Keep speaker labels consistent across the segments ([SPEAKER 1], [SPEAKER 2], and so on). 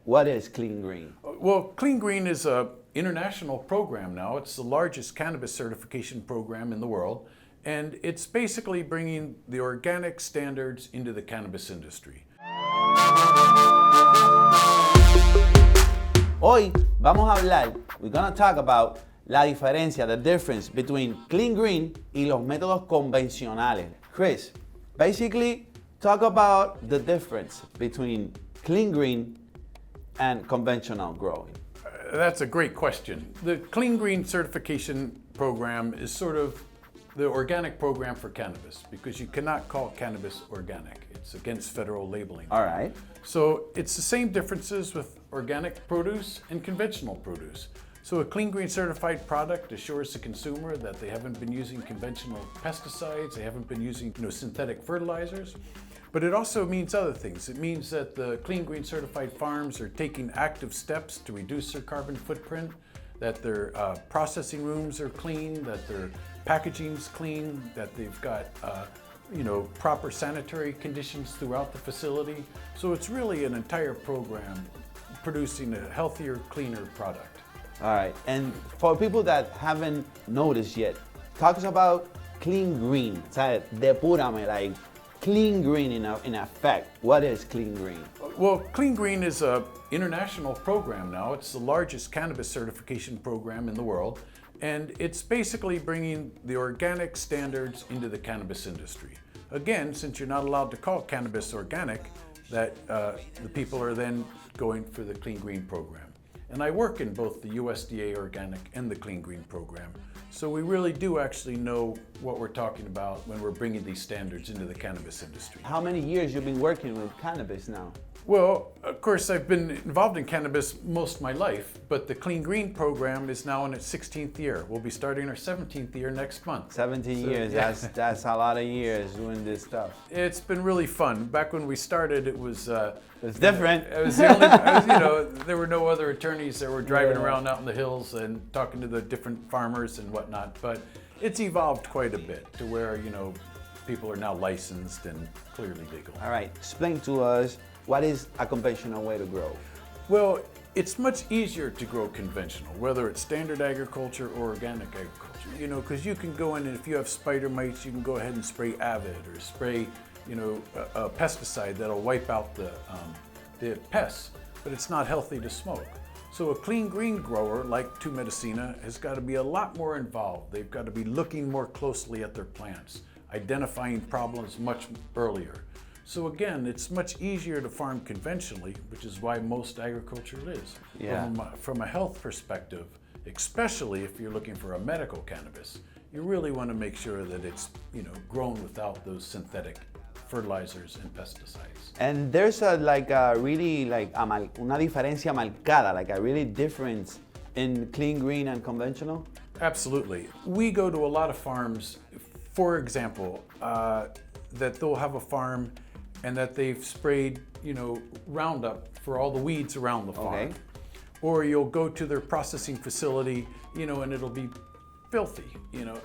[SPEAKER 1] what is Clean Green?
[SPEAKER 2] Well, Clean Green is an international program now. It's the largest cannabis certification program in the world, and it's basically bringing the organic standards into the cannabis industry.
[SPEAKER 1] Hoy vamos a hablar, we're going to talk about la diferencia, the difference between Clean Green y los métodos convencionales. Chris, basically talk about the difference between Clean Green and conventional growing.
[SPEAKER 2] That's a great question. The Clean Green certification program is sort of the organic program for cannabis because you cannot call cannabis organic. It's against federal labeling.
[SPEAKER 1] All right.
[SPEAKER 2] So it's the same differences with organic produce and conventional produce. So a Clean Green certified product assures the consumer that they haven't been using conventional pesticides, they haven't been using synthetic fertilizers. But it also means other things. It means that the Clean Green certified farms are taking active steps to reduce their carbon footprint, that their processing rooms are clean, that their packaging's clean, that they've got proper sanitary conditions throughout the facility. So it's really an entire program producing a healthier, cleaner product.
[SPEAKER 1] All right, and for people that haven't noticed yet, talk us about Clean Green. Depúrame, like Clean Green in effect. What is Clean Green?
[SPEAKER 2] Well, Clean Green is an international program now. It's the largest cannabis certification program in the world, and it's basically bringing the organic standards into the cannabis industry. Again, since you're not allowed to call cannabis organic, that the people are then going for the Clean Green program. And I work in both the USDA organic and the Clean Green program. So we really do actually know what we're talking about when we're bringing these standards into the cannabis industry.
[SPEAKER 1] How many years you've been working with cannabis now?
[SPEAKER 2] Well, of course, I've been involved in cannabis most of my life, but the Clean Green program is now in its 16th year. We'll be starting our 17th year next month.
[SPEAKER 1] 17 years, yeah. That's a lot of years doing this stuff.
[SPEAKER 2] It's been really fun. Back when we started, it was
[SPEAKER 1] different.
[SPEAKER 2] It was the only, there were no other attorneys that were driving around out in the hills and talking to the different farmers and whatnot. But it's evolved quite a bit to where, people are now licensed and clearly legal.
[SPEAKER 1] All right, explain to us, what is a conventional way to grow?
[SPEAKER 2] Well, it's much easier to grow conventional, whether it's standard agriculture or organic agriculture, because you can go in and if you have spider mites, you can go ahead and spray Avid or spray, a pesticide that'll wipe out the pests, but it's not healthy to smoke. So a Clean Green grower like Tu Medicina has got to be a lot more involved. They've got to be looking more closely at their plants, identifying problems much earlier. So again, it's much easier to farm conventionally, which is why most agriculture is.
[SPEAKER 1] Yeah.
[SPEAKER 2] From a health perspective, especially if you're looking for a medical cannabis, you really want to make sure that it's grown without those synthetic fertilizers and pesticides.
[SPEAKER 1] And there's una diferencia marcada, like a really difference in Clean Green and conventional?
[SPEAKER 2] Absolutely. We go to a lot of farms, for example, that they'll have a farm and that they've sprayed, Roundup for all the weeds around the farm.
[SPEAKER 1] Okay.
[SPEAKER 2] Or you'll go to their processing facility, and it'll be filthy,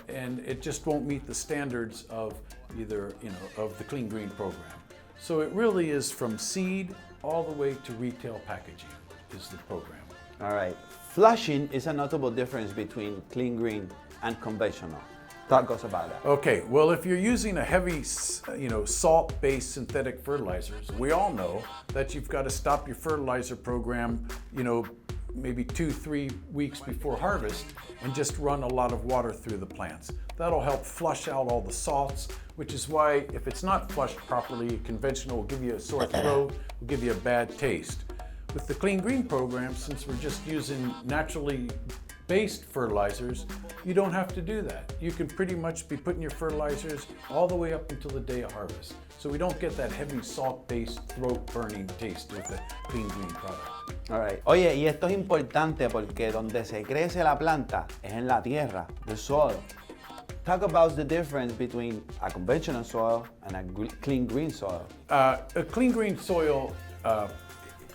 [SPEAKER 2] and it just won't meet the standards of either, of the Clean Green program. So it really is from seed all the way to retail packaging is the program.
[SPEAKER 1] All right. Flushing is a notable difference between Clean Green and conventional. Talk us about that.
[SPEAKER 2] Okay, well, if you're using a heavy, salt-based synthetic fertilizers, we all know that you've got to stop your fertilizer program, maybe 2-3 weeks before harvest and just run a lot of water through the plants. That'll help flush out all the salts, which is why if it's not flushed properly, conventional will give you a sore throat, will give you a bad taste. With the Clean Green program, since we're just using naturally based fertilizers, you don't have to do that. You can pretty much be putting your fertilizers all the way up until the day of harvest. So we don't get that heavy salt-based throat-burning taste with the Clean Green product.
[SPEAKER 1] All right. Oye, y esto es importante porque donde se crece la planta es en la tierra, the soil. Talk about the difference between a conventional soil and a Clean Green soil.
[SPEAKER 2] A Clean Green soil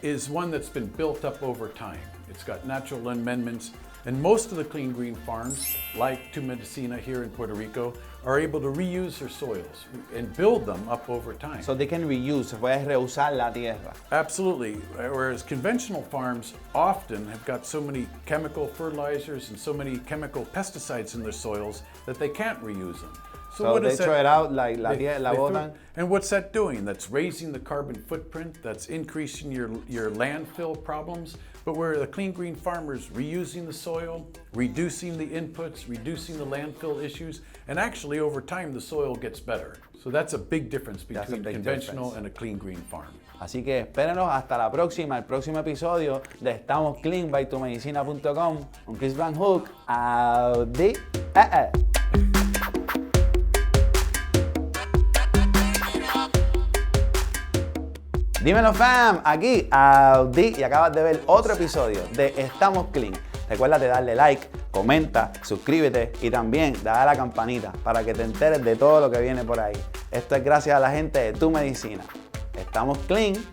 [SPEAKER 2] is one that's been built up over time. It's got natural amendments. And most of the Clean Green farms, like Tu Medicina here in Puerto Rico, are able to reuse their soils and build them up over time.
[SPEAKER 1] So they can reuse, se puede reusar la tierra.
[SPEAKER 2] Absolutely. Whereas conventional farms often have got so many chemical fertilizers and so many chemical pesticides in their soils that they can't reuse them.
[SPEAKER 1] So
[SPEAKER 2] what
[SPEAKER 1] they
[SPEAKER 2] is
[SPEAKER 1] throw
[SPEAKER 2] that?
[SPEAKER 1] it out like la
[SPEAKER 2] They
[SPEAKER 1] botan.
[SPEAKER 2] throw it. And what's that doing? That's raising the carbon footprint, that's increasing your landfill problems. But where the clean green farmers reusing the soil, reducing the inputs, reducing the landfill issues, and actually over time the soil gets better. So that's a big difference between
[SPEAKER 1] big
[SPEAKER 2] conventional
[SPEAKER 1] difference.
[SPEAKER 2] and a clean green farm.
[SPEAKER 1] Así que espérenos hasta la próxima, el próximo episodio de Estamos Clean by tumedicina.com con Chris Van Hook. Audi. Dímelo fam, aquí Audi y acabas de ver otro episodio de Estamos Clean. Recuerda de darle like, comenta, suscríbete y también dale a la campanita para que te enteres de todo lo que viene por ahí. Esto es gracias a la gente de Tu Medicina. Estamos Clean